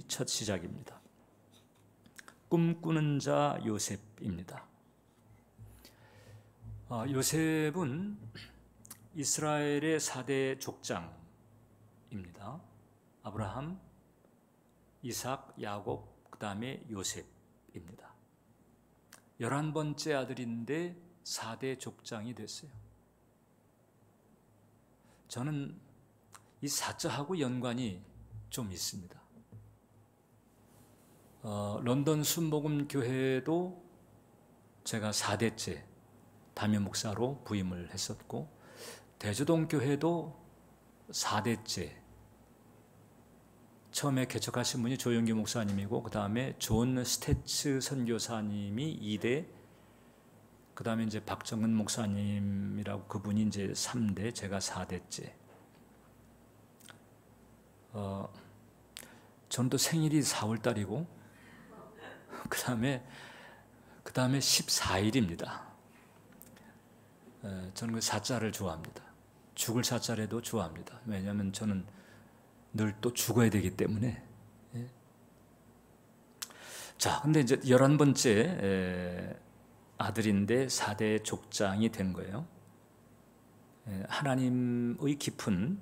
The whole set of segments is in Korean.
첫 시작입니다. 꿈꾸는 자 요셉입니다. 요셉은 이스라엘의 4대 족장입니다. 아브라함, 이삭, 야곱, 그 다음에 요셉입니다. 11번째 아들인데 4대 족장이 됐어요. 저는 이 4자하고 연관이 좀 있습니다. 런던 순복음교회도 제가 4대째 담임 목사로 부임을 했었고, 대주동교회도 4대째 처음에 개척하신 분이 조영기 목사님이고, 그 다음에 존 스태츠 선교사님이 2대, 그 다음에 이제 박정은 목사님이라고 그분이 이제 3대, 제가 4대째. 저는 또 생일이 4월달이고, 그 다음에 14일입니다. 저는 그 4자를 좋아합니다. 죽을 4자라도 좋아합니다. 왜냐하면 저는 늘 또 죽어야 되기 때문에. 자, 근데 이제 11번째 아들인데 4대 족장이 된 거예요. 하나님의 깊은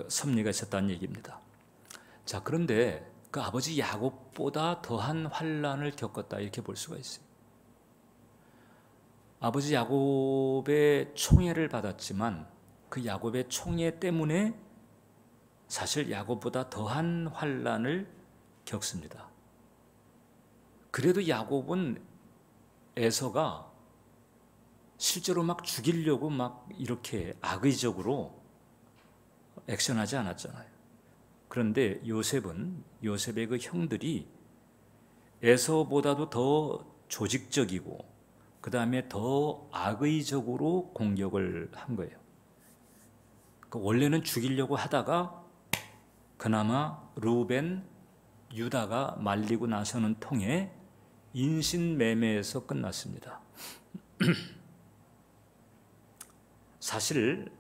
섭리가 있었다는 얘기입니다. 자, 그런데 그 아버지 야곱보다 더한 환난을 겪었다, 이렇게 볼 수가 있어요. 아버지 야곱의 총애를 받았지만 그 야곱의 총애 때문에 사실 야곱보다 더한 환난을 겪습니다. 그래도 야곱은 에서가 실제로 막 죽이려고 막 이렇게 악의적으로 액션하지 않았잖아요. 그런데 요셉의 그 형들이 에서보다도 더 조직적이고 그 다음에 더 악의적으로 공격을 한 거예요. 원래는 죽이려고 하다가 그나마 루벤, 유다가 말리고 나서는 통해 인신매매에서 끝났습니다. 사실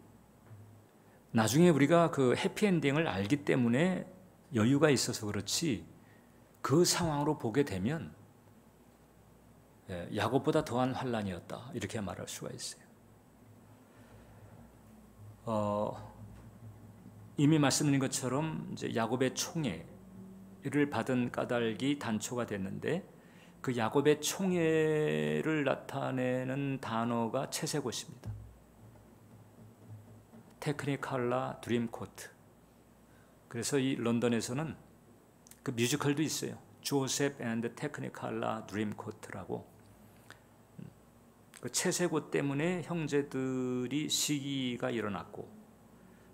나중에 우리가 그 해피엔딩을 알기 때문에 여유가 있어서 그렇지, 그 상황으로 보게 되면 야곱보다 더한 환난이었다, 이렇게 말할 수가 있어요. 이미 말씀드린 것처럼 이제 야곱의 총애를 받은 까닭이 단초가 됐는데, 그 야곱의 총애를 나타내는 단어가 채색옷입니다. 테크니칼라 드림코트. 그래서 이 런던에서는 그 뮤지컬도 있어요. 조셉 앤드 테크니칼라 드림코트라고. 그 채색옷 때문에 형제들이 시기가 일어났고,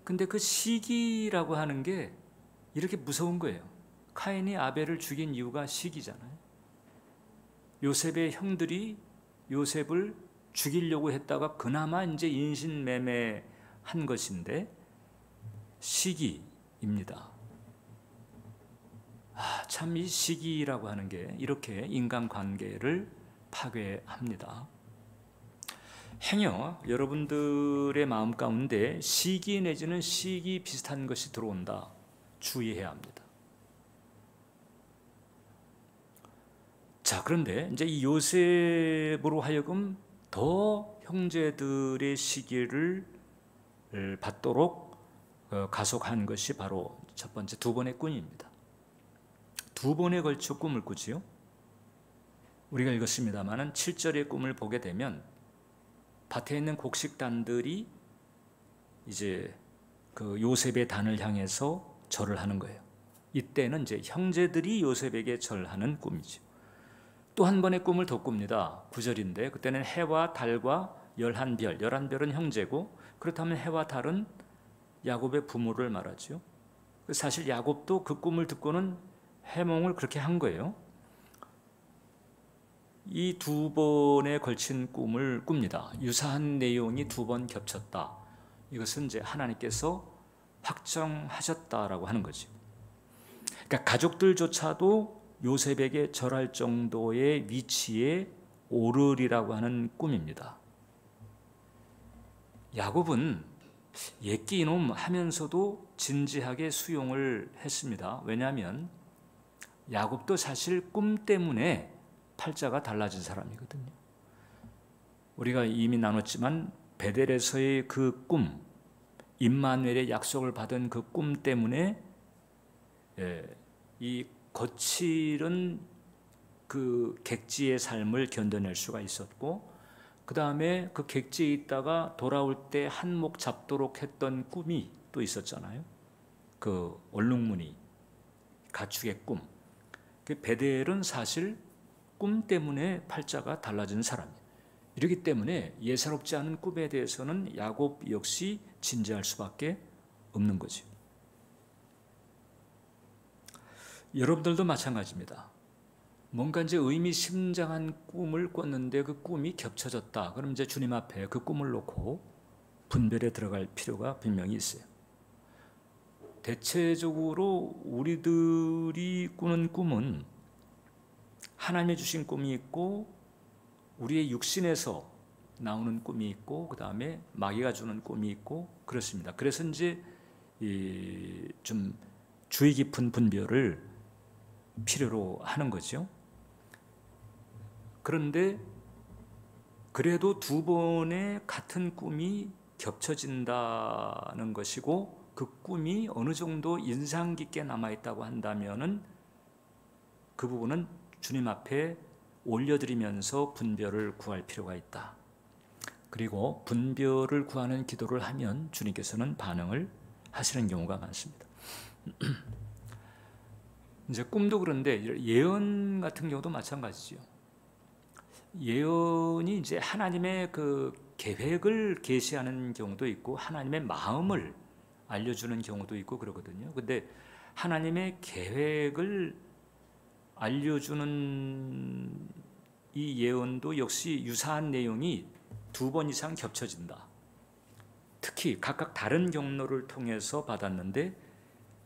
근데 그 시기라고 하는 게 이렇게 무서운 거예요. 카인이 아벨을 죽인 이유가 시기잖아요. 요셉의 형들이 요셉을 죽이려고 했다가 그나마 이제 인신매매한 것인데 시기입니다. 참 이 시기라고 하는 게 이렇게 인간관계를 파괴합니다. 행여 여러분들의 마음 가운데 시기 내지는 시기 비슷한 것이 들어온다, 주의해야 합니다. 자, 그런데 이제 이 요셉으로 하여금 더 형제들의 시기를 받도록 가속한 것이 바로 첫 번째, 2번의 꿈입니다. 2번에 걸쳐 꿈을 꾸지요. 우리가 읽었습니다마는 7절의 꿈을 보게 되면 밭에 있는 곡식단들이 이제 그 요셉의 단을 향해서 절을 하는 거예요. 이때는 이제 형제들이 요셉에게 절하는 꿈이죠. 또 한 번의 꿈을 더 꿉니다. 9절인데 그때는 해와 달과 11별, 11별은 형제고, 그렇다면 해와 달은 야곱의 부모를 말하죠. 사실 야곱도 그 꿈을 듣고는 해몽을 그렇게 한 거예요. 이 2번에 걸친 꿈을 꿉니다. 유사한 내용이 2번 겹쳤다. 이것은 이제 하나님께서 확정하셨다라고 하는 거죠. 그러니까 가족들조차도 요셉에게 절할 정도의 위치에 오르리라고 하는 꿈입니다. 야곱은 옛끼 이놈 하면서도 진지하게 수용을 했습니다. 왜냐하면 야곱도 사실 꿈 때문에 팔자가 달라진 사람이거든요. 우리가 이미 나눴지만 베델에서의 그 꿈, 임마누엘의 약속을 받은 그 꿈 때문에 이 거칠은 그 객지의 삶을 견뎌낼 수가 있었고, 그 다음에 그 객지에 있다가 돌아올 때 한몫 잡도록 했던 꿈이 또 있었잖아요. 그 얼룩무늬 가축의 꿈. 그 베델은 사실 꿈 때문에 팔자가 달라진 사람이에요. 이렇기 때문에 예사롭지 않은 꿈에 대해서는 야곱 역시 진지할 수밖에 없는 거죠. 여러분들도 마찬가지입니다. 뭔가 이제 의미심장한 꿈을 꿨는데 그 꿈이 겹쳐졌다. 그럼 이제 주님 앞에 그 꿈을 놓고 분별에 들어갈 필요가 분명히 있어요. 대체적으로 우리들이 꾸는 꿈은 하나님이 주신 꿈이 있고, 우리의 육신에서 나오는 꿈이 있고, 그 다음에 마귀가 주는 꿈이 있고, 그렇습니다. 그래서 이제 좀 주의 깊은 분별을 필요로 하는 거죠. 그런데 그래도 두 번의 같은 꿈이 겹쳐진다는 것이고, 그 꿈이 어느 정도 인상 깊게 남아있다고 한다면은 그 부분은 주님 앞에 올려드리면서 분별을 구할 필요가 있다. 그리고 분별을 구하는 기도를 하면 주님께서는 반응을 하시는 경우가 많습니다. 이제 꿈도 그런데 예언 같은 경우도 마찬가지죠. 예언이 이제 하나님의 그 계획을 계시하는 경우도 있고, 하나님의 마음을 알려주는 경우도 있고 그러거든요. 근데 하나님의 계획을 알려주는 이 예언도 역시 유사한 내용이 두 번 이상 겹쳐진다. 특히 각각 다른 경로를 통해서 받았는데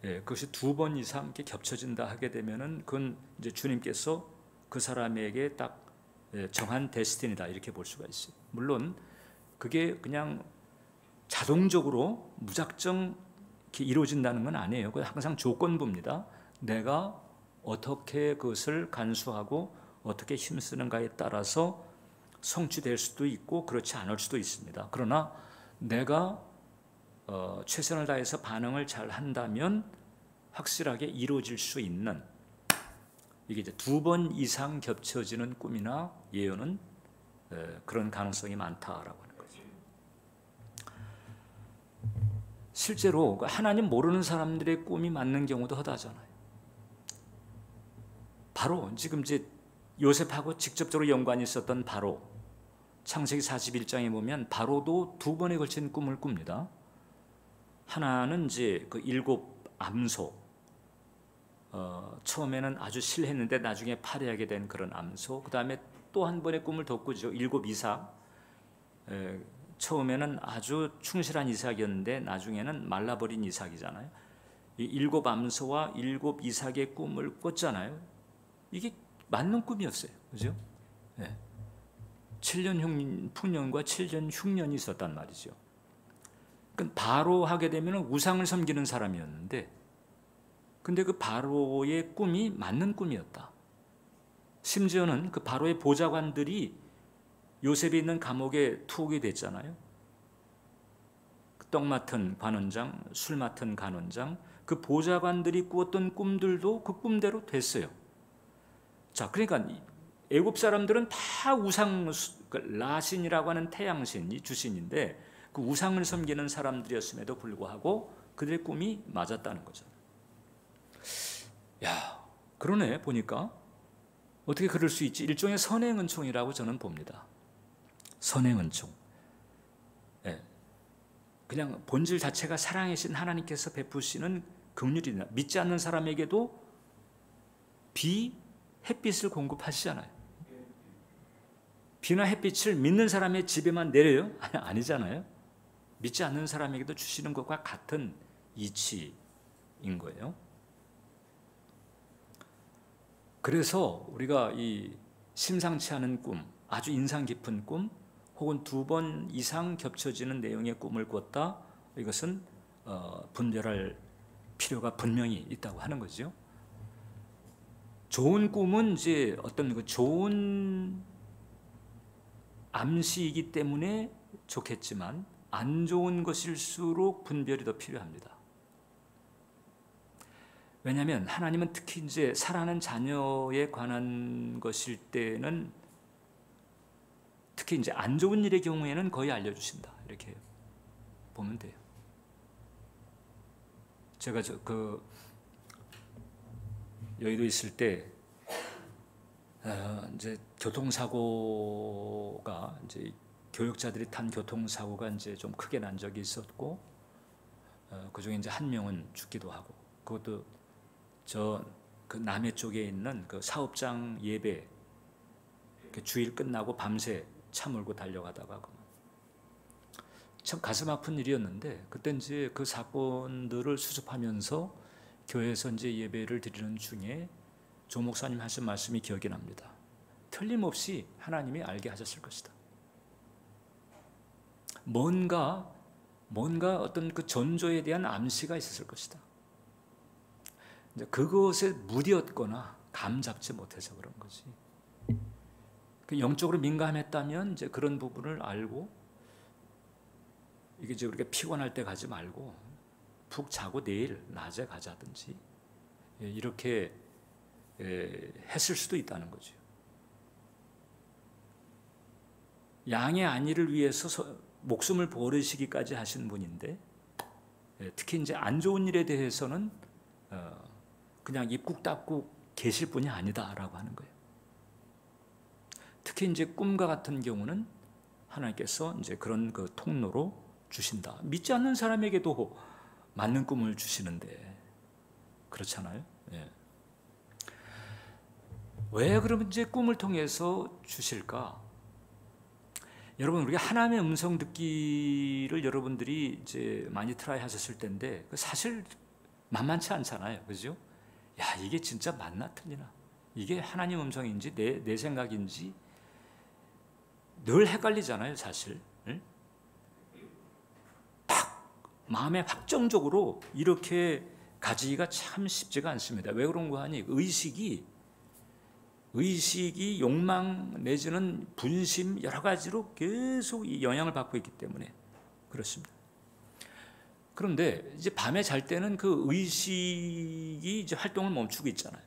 그것이 두 번 이상 이렇게 겹쳐진다 하게 되면은 그건 이제 주님께서 그 사람에게 딱 정한 데스티니다 이렇게 볼 수가 있어요. 물론 그게 그냥 자동적으로 무작정 이렇게 이루어진다는 건 아니에요. 그건 항상 조건부입니다. 내가 어떻게 그것을 간수하고 어떻게 힘쓰는가에 따라서 성취될 수도 있고 그렇지 않을 수도 있습니다. 그러나 내가 최선을 다해서 반응을 잘 한다면 확실하게 이루어질 수 있는, 이게 이제 두 번 이상 겹쳐지는 꿈이나 예언은 그런 가능성이 많다라고 하는 거죠. 실제로 하나님 모르는 사람들의 꿈이 맞는 경우도 허다하잖아요. 바로 지금 이제 요셉하고 직접적으로 연관이 있었던 바로, 창세기 41장에 보면 바로도 두 번에 걸친 꿈을 꿉니다. 하나는 이제 그 7 암소, 처음에는 아주 실했는데 나중에 파괴하게 된 그런 암소. 그 다음에 또 한 번의 꿈을 더 꾸죠. 7 이삭. 처음에는 아주 충실한 이삭이었는데 나중에는 말라버린 이삭이잖아요. 이 7 암소와 7 이삭의 꿈을 꿨잖아요. 이게 맞는 꿈이었어요. 그죠? 네. 7년 풍년과 7년 흉년이 있었단 말이죠. 그러니까 바로 하게 되면 우상을 섬기는 사람이었는데, 근데 그 바로의 꿈이 맞는 꿈이었다. 심지어는 그 바로의 보좌관들이 요셉이 있는 감옥에 투옥이 됐잖아요. 떡 맡은 관원장, 술 맡은 간원장, 그 보좌관들이 꾸었던 꿈들도 그 꿈대로 됐어요. 자, 그러니까 애굽 사람들은 다 우상, 라신이라고 하는 태양신이 주신인데 그 우상을 섬기는 사람들이었음에도 불구하고 그들의 꿈이 맞았다는 거죠. 야, 그러네 보니까. 어떻게 그럴 수 있지? 일종의 선행은총이라고 저는 봅니다. 선행은총. 네. 그냥 본질 자체가 사랑이신 하나님께서 베푸시는 긍휼이나 믿지 않는 사람에게도 햇빛을 공급하시잖아요. 비나 햇빛을 믿는 사람의 집에만 내려요? 아니잖아요. 믿지 않는 사람에게도 주시는 것과 같은 이치인 거예요. 그래서 우리가 이 심상치 않은 꿈, 아주 인상 깊은 꿈, 혹은 두 번 이상 겹쳐지는 내용의 꿈을 꿨다, 이것은 분별할 필요가 분명히 있다고 하는 거죠. 좋은 꿈은 이제 어떤 그 좋은 암시이기 때문에 좋겠지만 안 좋은 것일수록 분별이 더 필요합니다. 왜냐하면 하나님은 특히 이제 사랑하는 자녀에 관한 것일 때는 특히 이제 안 좋은 일의 경우에는 거의 알려주신다, 이렇게 보면 돼요. 제가 여의도 있을 때 이제 교통사고가 이제 교육자들이 탄 교통사고가 이제 좀 크게 난 적이 있었고, 그 중에 이제 한 명은 죽기도 하고, 그것도 그 남해 쪽에 있는 그 사업장 예배, 그 주일 끝나고 밤새 차 몰고 달려가다가 참 가슴 아픈 일이었는데, 그때 이제 그 사건들을 수습하면서 교회에서 이제 예배를 드리는 중에 조 목사님 하신 말씀이 기억이 납니다. 틀림없이 하나님이 알게 하셨을 것이다. 뭔가 어떤 그 전조에 대한 암시가 있었을 것이다. 그것에 무디었거나 감 잡지 못해서 그런 거지. 그 영적으로 민감했다면 이제 그런 부분을 알고, 이게 이제 우리가 피곤할 때 가지 말고 푹 자고 내일 낮에 가자든지 이렇게 했을 수도 있다는 거죠. 양의 안위를 위해서 목숨을 버리시기까지 하신 분인데, 특히 이제 안 좋은 일에 대해서는 그냥 입 꾹 닫고 계실 분이 아니다라고 하는 거예요. 특히 이제 꿈과 같은 경우는 하나님께서 이제 그런 그 통로로 주신다. 믿지 않는 사람에게도 맞는 꿈을 주시는데 그렇잖아요. 예. 왜 그러면 이제 꿈을 통해서 주실까? 여러분, 우리가 하나님의 음성 듣기를 여러분들이 이제 많이 트라이 하셨을 텐데 사실 만만치 않잖아요, 그죠? 야, 이게 진짜 맞나 틀리나? 이게 하나님 음성인지 내 생각인지 늘 헷갈리잖아요, 사실. 응? 딱 마음에 확정적으로 이렇게 가지기가 참 쉽지가 않습니다. 왜 그런가 하니 의식이 욕망 내지는 분심 여러 가지로 계속 영향을 받고 있기 때문에 그렇습니다. 그런데 이제 밤에 잘 때는 그 의식이 이제 활동을 멈추고 있잖아요.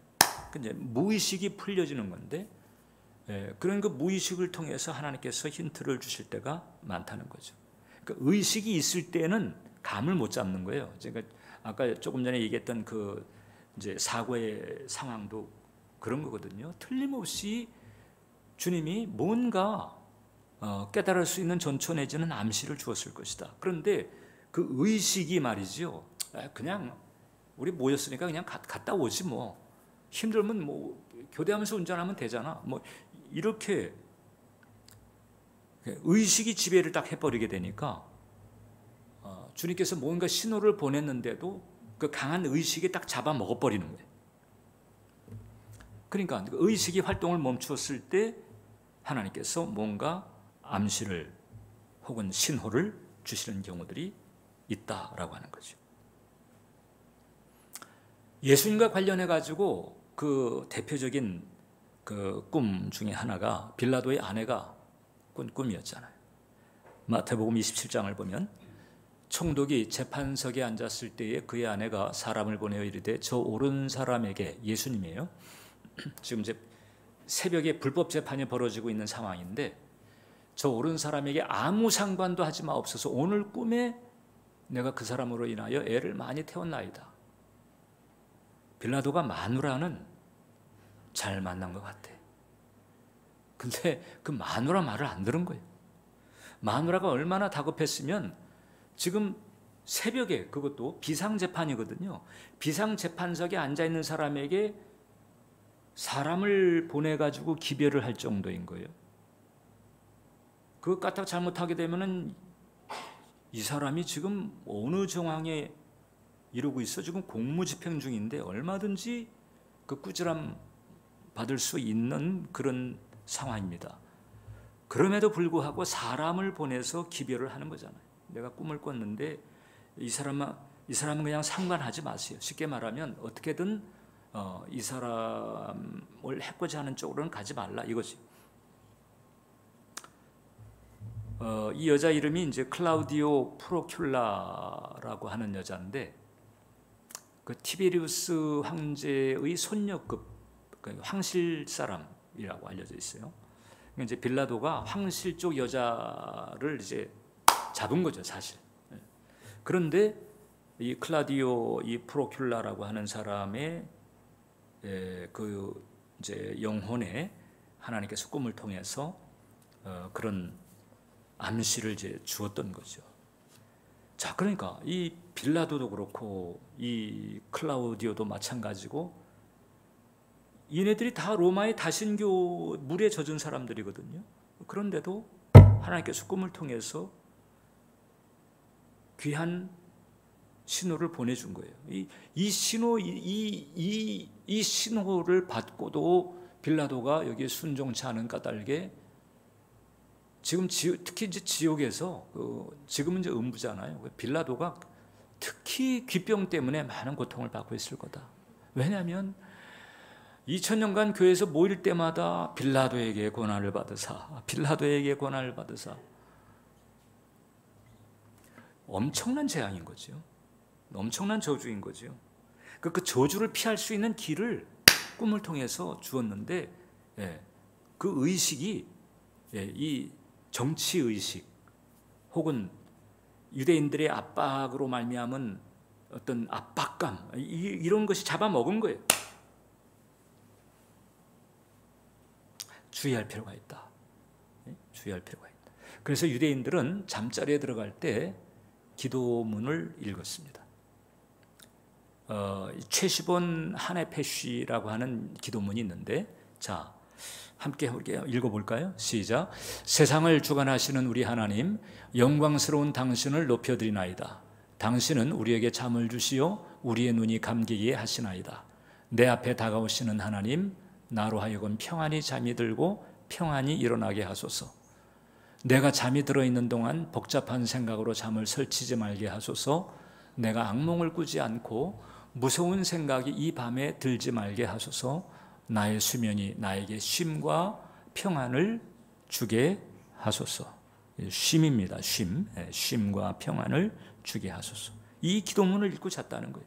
이제 무의식이 풀려지는 건데, 그런 그 무의식을 통해서 하나님께서 힌트를 주실 때가 많다는 거죠. 그러니까 의식이 있을 때는 감을 못 잡는 거예요. 제가 아까 조금 전에 얘기했던 그 이제 사고의 상황도 그런 거거든요. 틀림없이 주님이 뭔가 깨달을 수 있는 전초 내지는 암시를 주었을 것이다. 그런데 그 의식이 말이죠, 그냥 우리 모였으니까 그냥 갔다 오지 뭐, 힘들면 뭐 교대하면서 운전하면 되잖아, 뭐 이렇게 의식이 지배를 딱 해버리게 되니까 주님께서 뭔가 신호를 보냈는데도 그 강한 의식이 딱 잡아먹어버리는 거예요. 그러니까 의식이 활동을 멈추었을 때 하나님께서 뭔가 암시를 혹은 신호를 주시는 경우들이 있다라고 하는 거죠. 예수님과 관련해 가지고 그 대표적인 그 꿈 중에 하나가 빌라도의 아내가 꾼 꿈이었잖아요. 마태복음 27장을 보면 총독이 재판석에 앉았을 때에 그의 아내가 사람을 보내어 이르되 저 옳은 사람에게, 예수님이에요. 지금 이제 새벽에 불법 재판이 벌어지고 있는 상황인데, 저 옳은 사람에게 아무 상관도 하지 마옵소서. 오늘 꿈에 내가 그 사람으로 인하여 애를 많이 태웠나이다. 빌라도가 마누라는 잘 만난 것 같아. 근데 그 마누라 말을 안 들은 거예요. 마누라가 얼마나 다급했으면 지금 새벽에, 그것도 비상재판이거든요. 비상재판석에 앉아있는 사람에게 사람을 보내가지고 기별을 할 정도인 거예요. 그것 까딱 잘못하게 되면은 이 사람이 지금 어느 정황에 이러고 있어? 지금 공무집행 중인데 얼마든지 그 꾸지람 받을 수 있는 그런 상황입니다. 그럼에도 불구하고 사람을 보내서 기별을 하는 거잖아요. 내가 꿈을 꿨는데 이 사람아 이 사람은 그냥 상관하지 마세요. 쉽게 말하면 어떻게든 이 사람을 해코지 하는 쪽으로는 가지 말라 이거지. 이 여자 이름이 이제 클라우디오 프로큘라라고 하는 여자인데 그 티베리우스 황제의 손녀급 황실 사람이라고 알려져 있어요. 이제 빌라도가 황실 쪽 여자를 이제 잡은 거죠, 사실. 그런데 이 클라디오 이 프로큘라라고 하는 사람의 그 이제 영혼에 하나님께서 꿈을 통해서 그런 암시를 이제 주었던 거죠. 자, 그러니까 이 빌라도도 그렇고 이 클라우디오도 마찬가지고 얘네들이 다 로마의 다신교 물에 젖은 사람들이거든요. 그런데도 하나님께서 꿈을 통해서 귀한 신호를 보내준 거예요. 이 신호, 이 신호를 받고도 빌라도가 여기에 순종치 않은 까닭에 지금 특히 이제 지옥에서 지금은 이제 음부잖아요. 빌라도가 특히 귀병 때문에 많은 고통을 받고 있을 거다. 왜냐하면 2000년간 교회에서 모일 때마다 빌라도에게 고난을 받으사, 빌라도에게 고난을 받으사. 엄청난 재앙인 거죠. 엄청난 저주인 거죠. 그 저주를 피할 수 있는 길을 꿈을 통해서 주었는데, 그 의식이 이 정치 의식 혹은 유대인들의 압박으로 말미암은 어떤 압박감 이런 것이 잡아먹은 거예요. 주의할 필요가 있다. 주의할 필요가 있다. 그래서 유대인들은 잠자리에 들어갈 때 기도문을 읽었습니다. 최시본 하네페쉬라고 하는 기도문이 있는데, 자, 함께 읽어볼까요? 시작. 세상을 주관하시는 우리 하나님, 영광스러운 당신을 높여드리나이다. 당신은 우리에게 잠을 주시어 우리의 눈이 감기게 하시나이다. 내 앞에 다가오시는 하나님, 나로 하여금 평안히 잠이 들고 평안히 일어나게 하소서. 내가 잠이 들어있는 동안 복잡한 생각으로 잠을 설치지 말게 하소서. 내가 악몽을 꾸지 않고 무서운 생각이 이 밤에 들지 말게 하소서. 나의 수면이 나에게 쉼과 평안을 주게 하소서. 쉼입니다. 쉼과 평안을 주게 하소서. 이 기도문을 읽고 잤다는 거예요.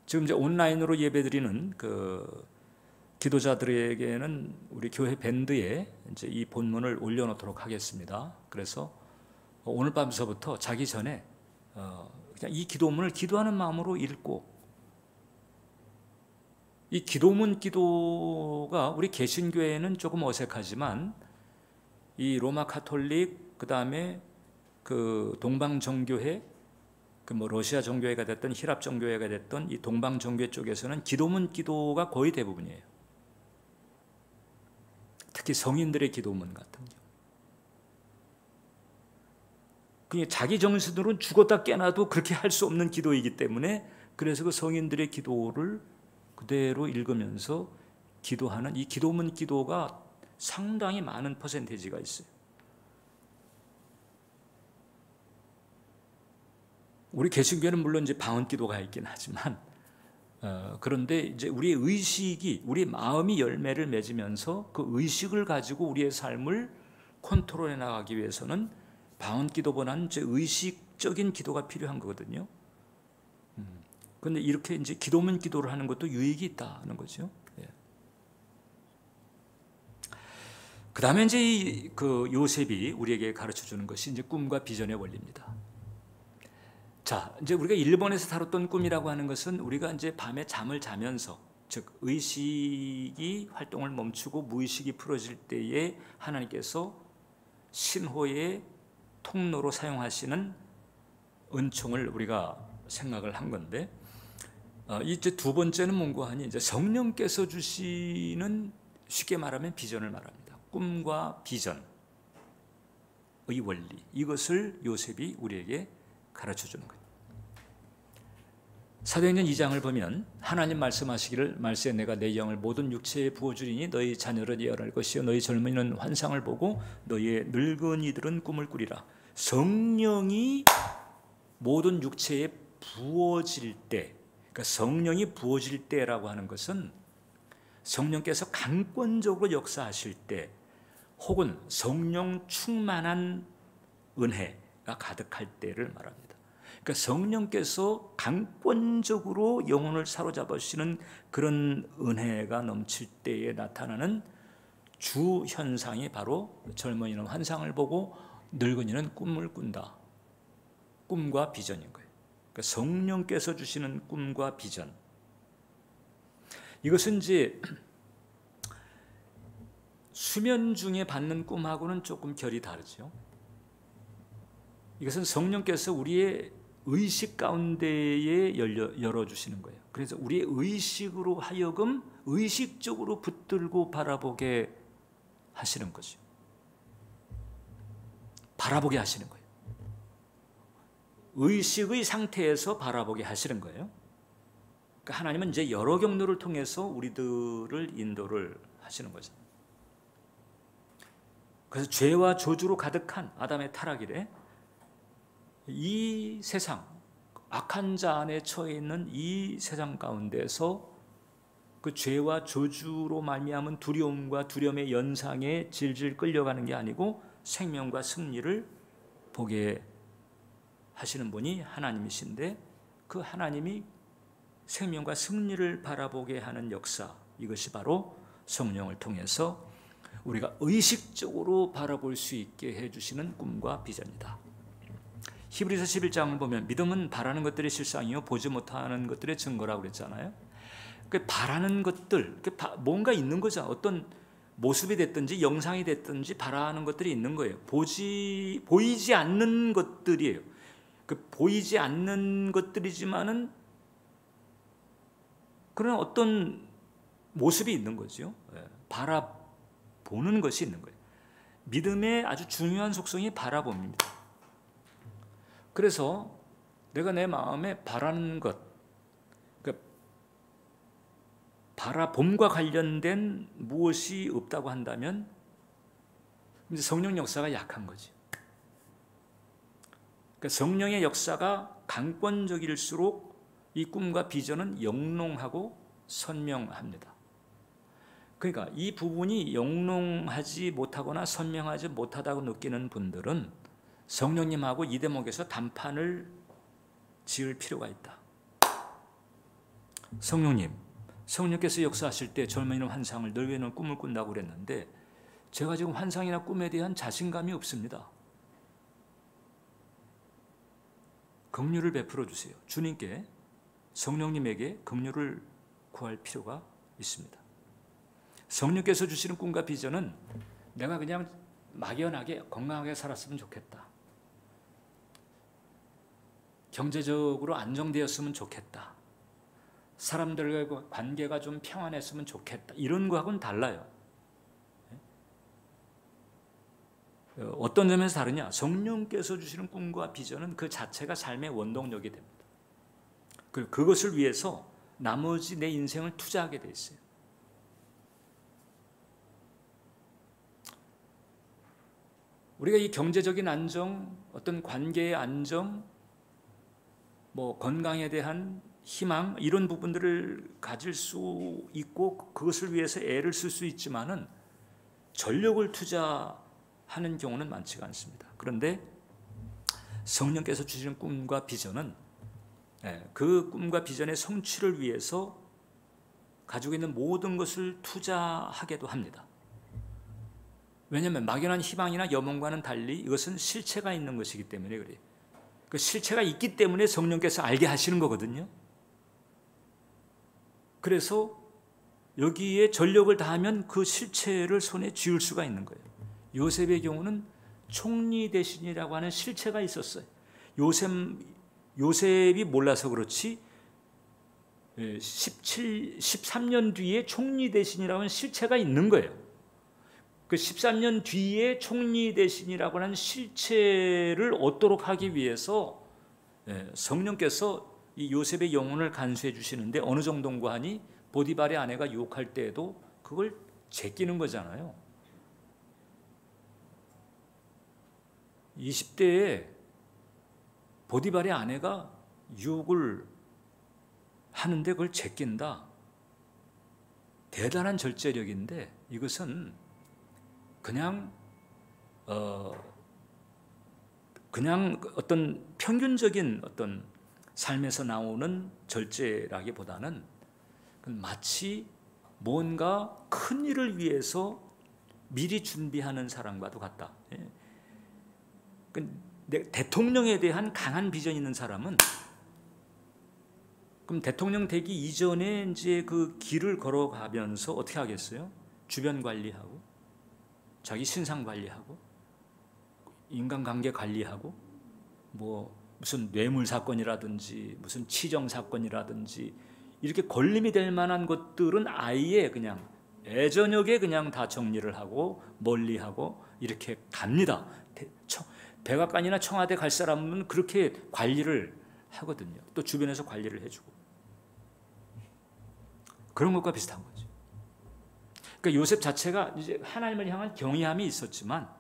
지금 이제 온라인으로 예배드리는 그 기도자들에게는 우리 교회 밴드에 이제 이 본문을 올려놓도록 하겠습니다. 그래서 오늘 밤서부터 자기 전에 그냥 이 기도문을 기도하는 마음으로 읽고, 이 기도문 기도가 우리 개신교회는 조금 어색하지만 이 로마 카톨릭 그다음에 그 동방 정교회, 그 뭐 러시아 정교회가 됐던 히랍 정교회가 됐던 이 동방 정교회 쪽에서는 기도문 기도가 거의 대부분이에요. 특히 성인들의 기도문 같은 경우. 그냥 자기 정신으로는 죽었다 깨나도 그렇게 할 수 없는 기도이기 때문에, 그래서 그 성인들의 기도를 그대로 읽으면서 기도하는 이 기도문 기도가 상당히 많은 퍼센테이지가 있어요. 우리 개신교회는 물론 이제 방언 기도가 있긴 하지만, 그런데 이제 우리의 의식이, 우리 마음이 열매를 맺으면서 그 의식을 가지고 우리의 삶을 컨트롤해 나가기 위해서는 방언 기도보다는 이제 의식적인 기도가 필요한 거거든요. 그런데 이렇게 이제 기도문 기도를 하는 것도 유익이 있다는 거죠. 그 다음에 이제 그 요셉이 우리에게 가르쳐 주는 것이 이제 꿈과 비전의 원리입니다. 자, 이제 우리가 일본에서 다뤘던 꿈이라고 하는 것은 우리가 이제 밤에 잠을 자면서, 즉 의식이 활동을 멈추고 무의식이 풀어질 때에 하나님께서 신호의 통로로 사용하시는 은총을 우리가 생각을 한 건데, 이제 두 번째는 뭔고 하니 이제 성령께서 주시는, 쉽게 말하면 비전을 말합니다. 꿈과 비전의 원리, 이것을 요셉이 우리에게 가르쳐 주는 거예요. 사도행전 2장을 보면 하나님 말씀하시기를, 말세에 내가 내 영을 모든 육체에 부어주리니 너희 자녀를 예언할 것이요 너희 젊은이는 환상을 보고 너희의 늙은이들은 꿈을 꾸리라. 성령이 모든 육체에 부어질 때, 그러니까 성령이 부어질 때라고 하는 것은 성령께서 강권적으로 역사하실 때, 혹은 성령 충만한 은혜가 가득할 때를 말합니다. 그러니까 성령께서 강권적으로 영혼을 사로잡으시는 그런 은혜가 넘칠 때에 나타나는 주 현상이 바로 젊은이는 환상을 보고 늙은이는 꿈을 꾼다. 꿈과 비전인 거예요. 그러니까 성령께서 주시는 꿈과 비전. 이것은 이제 수면 중에 받는 꿈하고는 조금 결이 다르죠. 이것은 성령께서 우리의 의식 가운데에 열어주시는 거예요. 그래서 우리의 의식으로 하여금 의식적으로 붙들고 바라보게 하시는 거죠. 바라보게 하시는 거예요. 의식의 상태에서 바라보게 하시는 거예요. 그러니까 하나님은 이제 여러 경로를 통해서 우리들을 인도를 하시는 거죠. 그래서 죄와 저주로 가득한 아담의 타락 이래 이 세상, 악한 자 안에 처해 있는 이 세상 가운데서 그 죄와 저주로 말미암은 두려움과 두려움의 연상에 질질 끌려가는 게 아니고 생명과 승리를 보게 하시는 분이 하나님이신데, 그 하나님이 생명과 승리를 바라보게 하는 역사, 이것이 바로 성령을 통해서 우리가 의식적으로 바라볼 수 있게 해주시는 꿈과 비전이다. 히브리서 11장을 보면 믿음은 바라는 것들의 실상이요 보지 못하는 것들의 증거라고 그랬잖아요. 그 바라는 것들, 뭔가 있는 거죠. 어떤 모습이 됐든지 영상이 됐든지 바라는 것들이 있는 거예요. 보이지 않는 것들이에요. 그 보이지 않는 것들이지만은 그런 어떤 모습이 있는 거죠. 바라보는 것이 있는 거예요. 믿음의 아주 중요한 속성이 바라봅니다. 그래서 내가 내 마음에 바라는 것, 바라봄과 관련된 무엇이 없다고 한다면 성령 역사가 약한 거지. 그러니까 성령의 역사가 강권적일수록 이 꿈과 비전은 영롱하고 선명합니다. 그러니까 이 부분이 영롱하지 못하거나 선명하지 못하다고 느끼는 분들은 성령님하고 이 대목에서 단판을 지을 필요가 있다. 성령께서 역사하실 때 젊은이는 환상을, 늙은이는 꿈을 꾼다고 그랬는데 제가 지금 환상이나 꿈에 대한 자신감이 없습니다. 긍휼을 베풀어 주세요. 주님께, 성령님에게 긍휼을 구할 필요가 있습니다. 성령께서 주시는 꿈과 비전은 내가 그냥 막연하게 건강하게 살았으면 좋겠다. 경제적으로 안정되었으면 좋겠다. 사람들과 관계가 좀 평안했으면 좋겠다. 이런 거하고는 달라요. 어떤 점에서 다르냐? 성령께서 주시는 꿈과 비전은 그 자체가 삶의 원동력이 됩니다. 그리고 그것을 위해서 나머지 내 인생을 투자하게 돼 있어요. 우리가 이 경제적인 안정, 어떤 관계의 안정, 건강에 대한 희망, 이런 부분들을 가질 수 있고 그것을 위해서 애를 쓸 수 있지만은 전력을 투자하는 경우는 많지가 않습니다. 그런데 성령께서 주시는 꿈과 비전은 그 꿈과 비전의 성취를 위해서 가지고 있는 모든 것을 투자하게도 합니다. 왜냐하면 막연한 희망이나 여몽과는 달리 이것은 실체가 있는 것이기 때문에 그래요. 그 실체가 있기 때문에 성령께서 알게 하시는 거거든요. 그래서 여기에 전력을 다하면 그 실체를 손에 쥐을 수가 있는 거예요. 요셉의 경우는 총리 대신이라고 하는 실체가 있었어요. 요셉이 몰라서 그렇지 13년 뒤에 총리 대신이라고 하는 실체가 있는 거예요. 그 13년 뒤에 총리 대신이라고 하는 실체를 얻도록 하기 위해서 성령께서 이 요셉의 영혼을 간수해 주시는데 어느 정도인가 하니 보디발의 아내가 유혹할 때에도 그걸 제끼는 거잖아요. 20대에 보디발의 아내가 유혹을 하는데 그걸 제낀다. 대단한 절제력인데 이것은 그냥 어떤 평균적인 어떤 삶에서 나오는 절제라기보다는 마치 뭔가 큰 일을 위해서 미리 준비하는 사람과도 같다. 대통령에 대한 강한 비전이 있는 사람은 그럼 대통령 되기 이전에 이제 그 길을 걸어가면서 어떻게 하겠어요? 주변 관리하고, 자기 신상 관리하고, 인간관계 관리하고, 뭐 무슨 뇌물 사건이라든지 무슨 치정 사건이라든지 이렇게 걸림이 될 만한 것들은 아예 그냥 애저녁에 그냥 다 정리를 하고 멀리하고 이렇게 갑니다. 백악관이나 청와대 갈 사람은 그렇게 관리를 하거든요. 또 주변에서 관리를 해주고 그런 것과 비슷한 거죠. 그러니까 요셉 자체가 이제 하나님을 향한 경외함이 있었지만,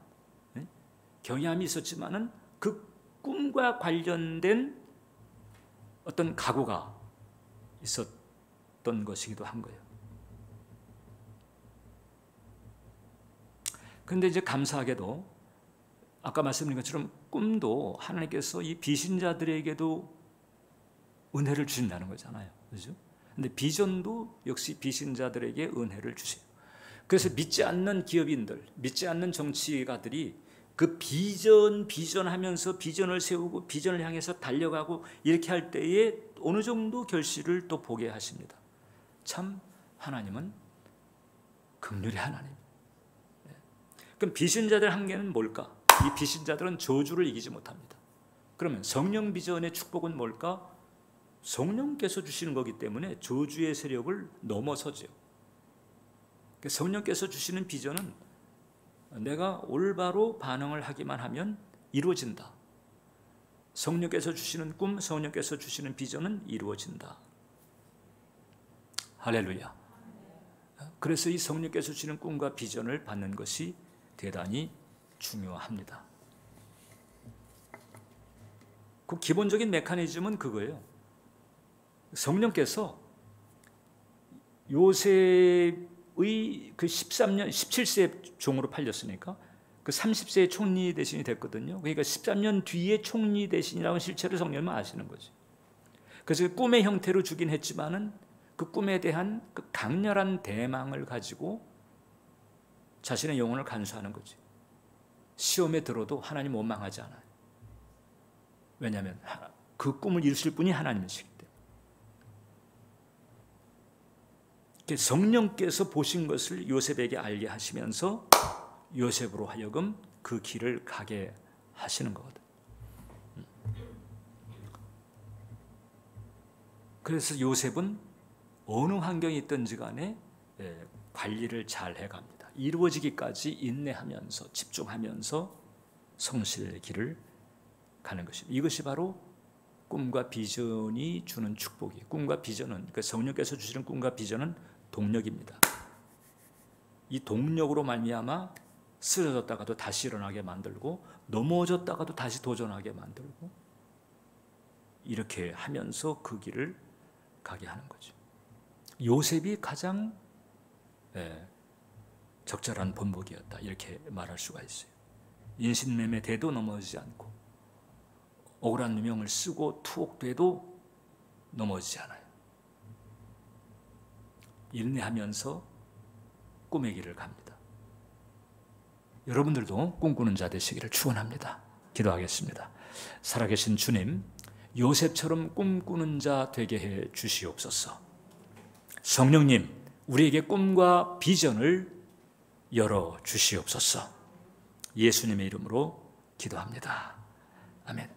경외함이 있었지만은 그 꿈과 관련된 어떤 각오가 있었던 것이기도 한 거예요. 그런데 이제 감사하게도 아까 말씀드린 것처럼 꿈도 하나님께서 이 비신자들에게도 은혜를 주신다는 거잖아요. 그렇죠? 근데 비전도 역시 비신자들에게 은혜를 주세요. 그래서 믿지 않는 기업인들, 믿지 않는 정치가들이 그 비전하면서 비전을 세우고 비전을 향해서 달려가고 이렇게 할 때에 어느 정도 결실을 또 보게 하십니다. 참 하나님은 긍휼의 하나님. 그럼 비신자들 한계는 뭘까? 이 비신자들은 저주를 이기지 못합니다. 그러면 성령 비전의 축복은 뭘까? 성령께서 주시는 거기 때문에 저주의 세력을 넘어서죠. 성령께서 주시는 비전은 내가 올바로 반응을 하기만 하면 이루어진다. 성령께서 주시는 꿈, 성령께서 주시는 비전은 이루어진다. 할렐루야. 그래서 이 성령께서 주시는 꿈과 비전을 받는 것이 대단히 중요합니다. 그 기본적인 메커니즘은 그거예요. 성령께서 요셉의 그 13년, 17세 종으로 팔렸으니까 그 30세의 총리 대신이 됐거든요. 그러니까 13년 뒤에 총리 대신이라는 실체를 성령은 아시는 거죠. 그래서 꿈의 형태로 주긴 했지만은 그 꿈에 대한 그 강렬한 대망을 가지고 자신의 영혼을 간수하는 거죠. 시험에 들어도 하나님 원망하지 않아요. 왜냐하면 그 꿈을 이루실 분이 하나님이시기 때문에. 성령께서 보신 것을 요셉에게 알게 하시면서 요셉으로 하여금 그 길을 가게 하시는 거거든. 그래서 요셉은 어느 환경이 있든지 간에 관리를 잘 해갑니다. 이루어지기까지 인내하면서 집중하면서 성실의 길을 가는 것입니다. 이것이 바로 꿈과 비전이 주는 축복이에요. 꿈과 비전은, 그러니까 성령께서 주시는 꿈과 비전은 동력입니다. 이 동력으로 말미암아 쓰러졌다가도 다시 일어나게 만들고 넘어졌다가도 다시 도전하게 만들고 이렇게 하면서 그 길을 가게 하는 거죠. 요셉이 가장 적절한 본보기였다, 이렇게 말할 수가 있어요. 인신매매 돼도 넘어지지 않고 억울한 누명을 쓰고 투옥돼도 넘어지지 않아요. 인내하면서 꿈의 길을 갑니다. 여러분들도 꿈꾸는 자 되시기를 축원합니다. 기도하겠습니다. 살아계신 주님, 요셉처럼 꿈꾸는 자 되게 해 주시옵소서. 성령님, 우리에게 꿈과 비전을 열어 주시옵소서. 예수님의 이름으로 기도합니다. 아멘.